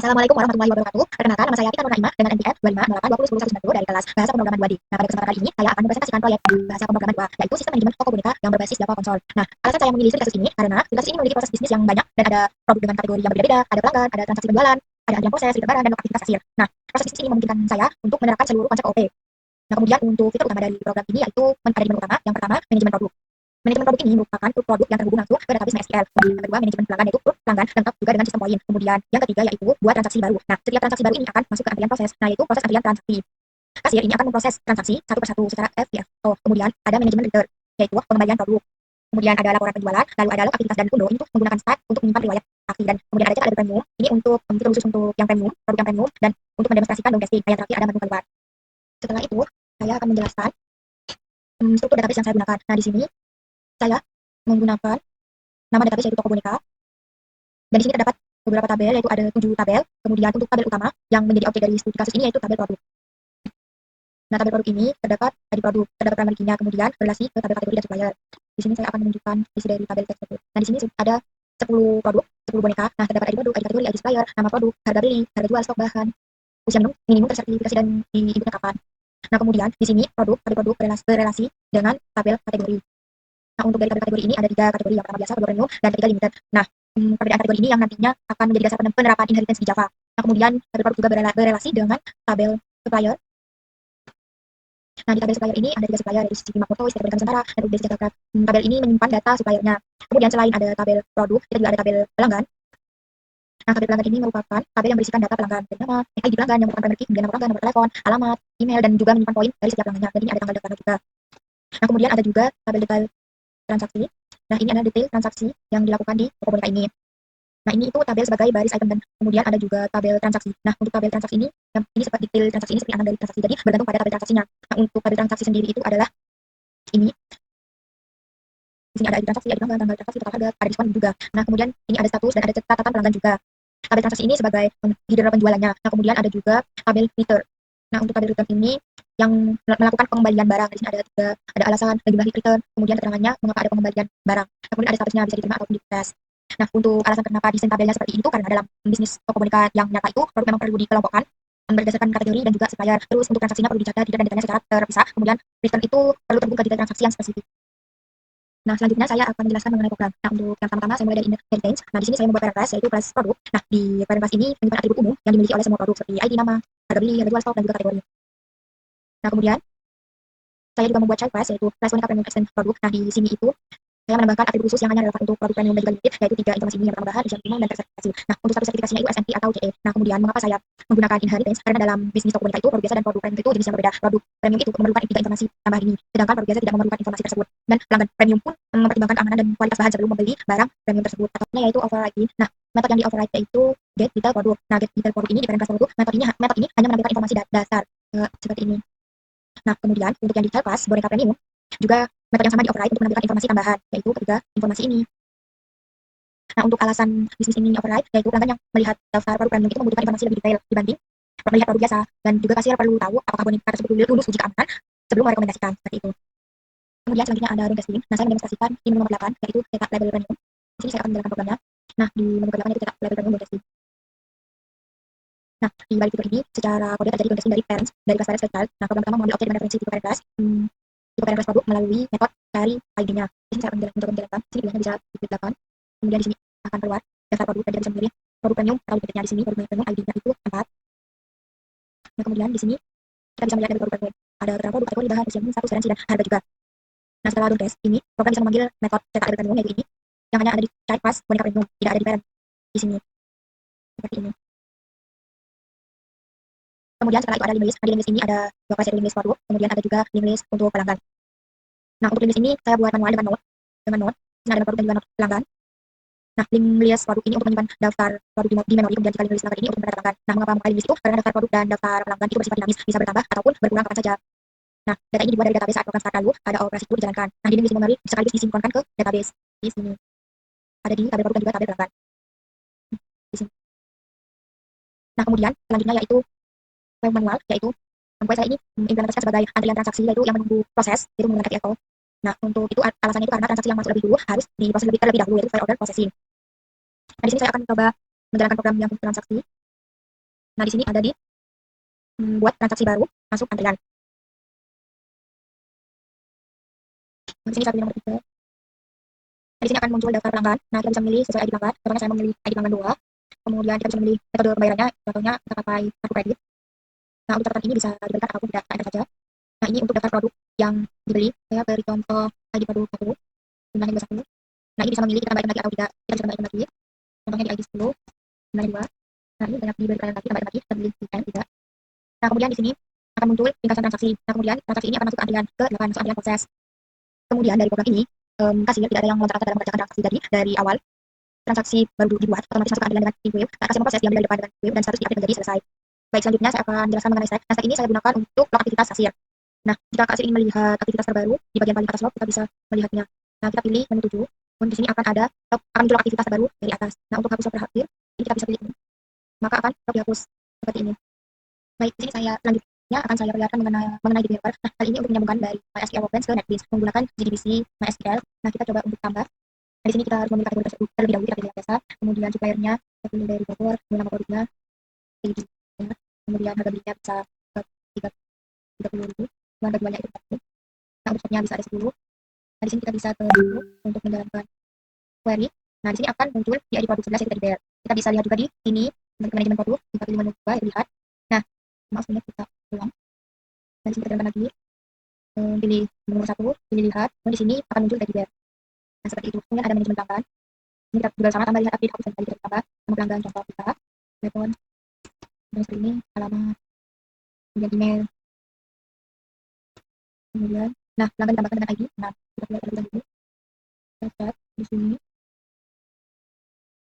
Assalamualaikum warahmatullahi wabarakatuh. Perkenalkan, nama saya Tika Nurnaimah dengan NPM 2508201090 dari kelas Bahasa Pemrograman 2D. Nah, pada kesempatan kali ini saya akan mempresentasikan proyek Bahasa Pemrograman 2, yaitu sistem manajemen toko boneka yang berbasis Java konsol. Nah, alasan saya memilih studi kasus ini karena studi kasus ini memiliki proses bisnis yang banyak dan ada produk dengan kategori yang berbeda-beda, ada pelanggan, ada transaksi penjualan, ada antrian proses, fitur barang, dan aktivitas kasir. Nah, proses bisnis ini memungkinkan saya untuk menerapkan seluruh konsep OOP. Nah, kemudian untuk fitur utama dari program ini yaitu ada di menu utama. Yang pertama, manajemen produk. Manajemen produk ini merupakan produk yang terhubung langsung ke database MySQL. Kemudian yang kedua, manajemen pelanggan yaitu pelanggan lengkap juga dengan sistem poin. Kemudian yang ketiga yaitu buat transaksi baru. Nah, setiap transaksi baru ini akan masuk ke antrian proses. Nah, yaitu proses antrian transaksi. Kasir ini akan memproses transaksi satu persatu secara FIFO. Kemudian ada manajemen return yaitu pengembalian produk. Kemudian ada laporan penjualan, lalu ada log aktivitas dan undo ini untuk menggunakan stat untuk menyimpan riwayat aksi dan kemudian ada cetak label premium. Ini untuk fitur khusus untuk yang premium, produk yang premium dan untuk mendemonstrasikan dom testing. Yang terakhir ada menu keluar. Setelah itu, saya akan menjelaskan struktur database yang saya gunakan. Nah, di sini saya menggunakan nama database yaitu toko boneka. Dan di sini terdapat beberapa tabel, yaitu ada 7 tabel. Kemudian untuk tabel utama yang menjadi objek dari studi kasus ini yaitu tabel produk. Nah, tabel produk ini terdapat di produk, terdapat primary key-nya, kemudian relasi ke tabel kategori dan supplier. Di sini saya akan menunjukkan isi dari tabel tersebut. Nah, di sini ada 10 produk, 10 boneka. Nah, terdapat ID produk, ID kategori, ID supplier, nama produk, harga beli, harga jual, stok bahan, usia minimum tersertifikasi dan diibunya kapan. Nah, kemudian di sini tabel produk berrelasi dengan tabel kategori. Nah, untuk dari tabel kategori ini ada 3 kategori, yang pertama biasa, kedua premium, dan ketiga limited. Nah, perbedaan kategori ini yang nantinya akan menjadi dasar penerapan inheritance di Java. Nah, kemudian tabel produk juga berrelasi dengan tabel supplier. Nah, di tabel supplier ini ada 3 supplier, yaitu CCP Makoto, Istilah Boneka Nusantara, dan UBS Jataka. Tabel ini menyimpan data suppliernya. Kemudian selain ada tabel produk, kita juga ada tabel pelanggan. Nah, tabel pelanggan ini merupakan tabel yang berisikan data pelanggan, dari nama, ID pelanggan yang merupakan primary key, kemudian nama pelanggan, nomor telepon, alamat, email, dan juga menyimpan poin dari setiap pelanggannya. Dan ini ada tanggal daftarnya juga. Nah, kemudian ada juga tabel detail transaksi. Nah, ini adalah detail transaksi yang dilakukan di toko boneka ini. Nah, ini itu tabel sebagai baris item dan kemudian ada juga tabel transaksi. Nah, untuk tabel transaksi ini, ini seperti detail transaksi ini seperti anak dari transaksi. Jadi bergantung pada tabel transaksinya. Nah, untuk tabel transaksi sendiri itu adalah ini. Di sini ada ID transaksi, ID pelanggan, tanggal transaksi, total harga, ada diskon juga. Nah, kemudian ini ada status dan ada catatan pelanggan juga. Tabel transaksi ini sebagai judul penjualannya. Nah, kemudian ada juga tabel return. Nah, untuk tabel return ini yang melakukan pengembalian barang. Di sini ada alasan bagi balik return, kemudian keterangannya mengapa ada pengembalian barang. Nah, kemudian ada statusnya bisa diterima ataupun dites. Nah, untuk alasan kenapa desain tabelnya seperti itu karena dalam bisnis toko boneka yang nyata itu produk memang perlu dikelompokkan berdasarkan kategori dan juga supplier. Terus untuk transaksinya perlu dicatat detail dan detailnya secara terpisah. Kemudian return itu perlu terbuka detail transaksi yang spesifik. Nah, selanjutnya saya akan menjelaskan mengenai program. Nah, untuk yang pertama-tama saya mulai dari inheritance. Nah, di sini saya membuat parent class yaitu kelas produk. Nah, di parent class ini menyimpan atribut umum yang dimiliki oleh semua produk seperti ID nama, harga beli, harga jual, stok, dan juga kategori. Nah, kemudian saya juga membuat child class yaitu kelas boneka premium extend produk. Nah, di sini itu saya menambahkan atribut khusus yang hanya relevan untuk produk premium dan juga limited, yaitu 3 informasi ini, yang pertama bahan, usia minimum, dan tersertifikasi. Nah, untuk status sertifikasinya itu SNP atau CE. Nah, kemudian mengapa saya menggunakan inheritance? Karena dalam bisnis toko boneka itu produk biasa dan produk premium itu jenis yang berbeda. Produk premium itu memerlukan 3 informasi tambahan ini, sedangkan produk biasa tidak memerlukan informasi tersebut. Dan pelanggan premium pun mempertimbangkan keamanan dan kualitas bahan sebelum membeli barang premium tersebut. Metodenya yaitu override. Nah, metode yang di override yaitu get detail produk. Nah, get detail produk ini di parent class produk, metode ini hanya menampilkan informasi dasar seperti ini. Nah, kemudian untuk yang di child class boneka premium juga metode yang sama di override untuk menampilkan informasi tambahan, yaitu ketiga informasi ini. Nah, untuk alasan bisnis ini override, yaitu pelanggan yang melihat daftar produk premium itu membutuhkan informasi lebih detail dibanding melihat produk biasa, dan juga kasir perlu tahu apakah boneka tersebut lulus uji keamanan sebelum merekomendasikan, seperti itu. Kemudian selanjutnya ada ring testing. Nah, saya mendemonstrasikan di menu nomor 8, yaitu cetak label premium. Di sini saya akan menjalankan programnya. Nah, di menu ke-8 yaitu cetak label premium ring testing. Nah, di balik fitur ini, secara kode terjadi ring testing dari parents, dari kelas parents ke child. Nah, program pertama mengambil objek dengan referensi tipe parent class, tipe parent class produk melalui metode cari ID-nya. Di sini saya akan menjalankan. Di sini pilihannya bisa di 8. Kemudian di sini akan keluar daftar produk dan kita bisa memilih produk premium atau limitednya. Di sini produk premium ID-nya itu 4. Nah, kemudian di sini kita bisa melihat dari produk premium ada beberapa produk kategori bahan, usia minimum, status, garansi, dan harga juga. Nah, setelah run test ini program bisa memanggil metode cetak label premium yaitu ini yang hanya ada di child class boneka premium, tidak ada di parent di sini seperti ini. Kemudian setelah itu ada link list. Nah, di link list ini ada 2 kelas, link list produk, kemudian ada juga link list untuk pelanggan. Nah, untuk link list ini saya buat manual dengan note. Di sini ada produk dan juga note pelanggan. Nah, link list produk ini untuk menyimpan daftar produk di memori, kemudian jika link list pelanggan ini untuk membuat pelanggan. Nah, mengapa memakai link list itu? Karena daftar produk dan daftar pelanggan itu bersifat dinamis, bisa bertambah ataupun berkurang kapan saja. Nah, data ini dibuat dari database saat program start, lalu ada operasi itu dijalankan. Nah, di link list memori sekaligus disinkronkan ke database di sini. Ada di tabel produk dan juga tabel pelanggan. Di sini. Nah, kemudian selanjutnya yaitu manual, yaitu sampai saya ini implementasikan sebagai antrian transaksi, yaitu yang menunggu proses, itu menggunakan FIFO. Nah, untuk itu alasannya itu karena transaksi yang masuk lebih dulu harus diproses terlebih dahulu, yaitu file order processing. Nah, di sini saya akan coba menjalankan program yang transaksi. Nah, di sini ada di buat transaksi baru, masuk antrian. Nah, di sini saya pilih nomor 3. Nah, di sini akan muncul daftar pelanggan. Nah, kita bisa memilih sesuai ID pelanggan. Contohnya saya memilih ID pelanggan 2. Kemudian kita bisa memilih metode pembayarannya, contohnya kita pakai kartu kredit. Nah, untuk catatan ini bisa diberikan ataupun tidak, nah, saja. Nah, ini untuk daftar produk yang dibeli. Saya beri contoh ID produk 1, jumlahnya 21. Nah, ini bisa memilih kita tambahkan lagi atau tidak. Kita bisa tambahkan lagi. Contohnya di ID 10, jumlahnya 2. Nah, ini banyak diberikan lagi, tambahkan lagi, kita pilih weekend, tidak. Nah, kemudian di sini akan muncul ringkasan transaksi. Nah, kemudian transaksi ini akan masuk ke antrian ke-8, masuk antrian proses. Kemudian dari program ini, kasir tidak ada yang loncat-loncat dalam mengerjakan transaksi. Jadi, dari awal transaksi baru dibuat, otomatis masuk ke antrian dengan wave. Nah, kasir memproses diambil dari depan dengan wave dan status diupdate menjadi selesai. Baik, selanjutnya saya akan menjelaskan mengenai step. Nah, step ini saya gunakan untuk log aktivitas kasir. Nah, jika kasir ingin melihat aktivitas terbaru, di bagian paling atas log kita bisa melihatnya. Nah, kita pilih menu 7. Di sini akan ada akan muncul aktivitas terbaru dari atas. Nah, untuk hapus log terakhir, ini kita bisa pilih ini. Maka akan log dihapus seperti ini. Baik, di sini saya selanjutnya akan saya perlihatkan mengenai developer. Nah, kali ini untuk menyambungkan dari MySQL Workbench ke NetBeans menggunakan JDBC MySQL. Nah, kita coba untuk tambah. Nah, di sini kita harus memilih kategori tersebut terlebih dahulu, kita pilih biasa. Kemudian suppliernya kita pilih dari Bogor, kemudian nama produknya, ya. Kemudian harga belinya bisa ke 30.000. Kemudian keduanya itu 40. Nah, untuk stoknya bisa ada 10. Nah, di sini kita bisa ke dulu untuk menjalankan query. Nah, di sini akan muncul di ID produk 11 yaitu teddy bear. Kita bisa lihat juga di sini untuk manajemen produk, kita pilih menu 2, lihat. Nah, maaf sebenarnya kita ulang. Nah, di sini kita jalankan lagi. Pilih nomor 1, pilih lihat. Kemudian di sini akan muncul teddy bear. Nah, seperti itu. Kemudian ada manajemen pelanggan. Ini kita juga sama tambah lihat update hapus dan tadi kita tambah nama pelanggan, contoh kita, telepon, dan seperti ini, alamat, kemudian email, kemudian, nah pelanggan ditambahkan dengan ID. Nah, kita lihat terlebih dahulu. Kita lihat di sini.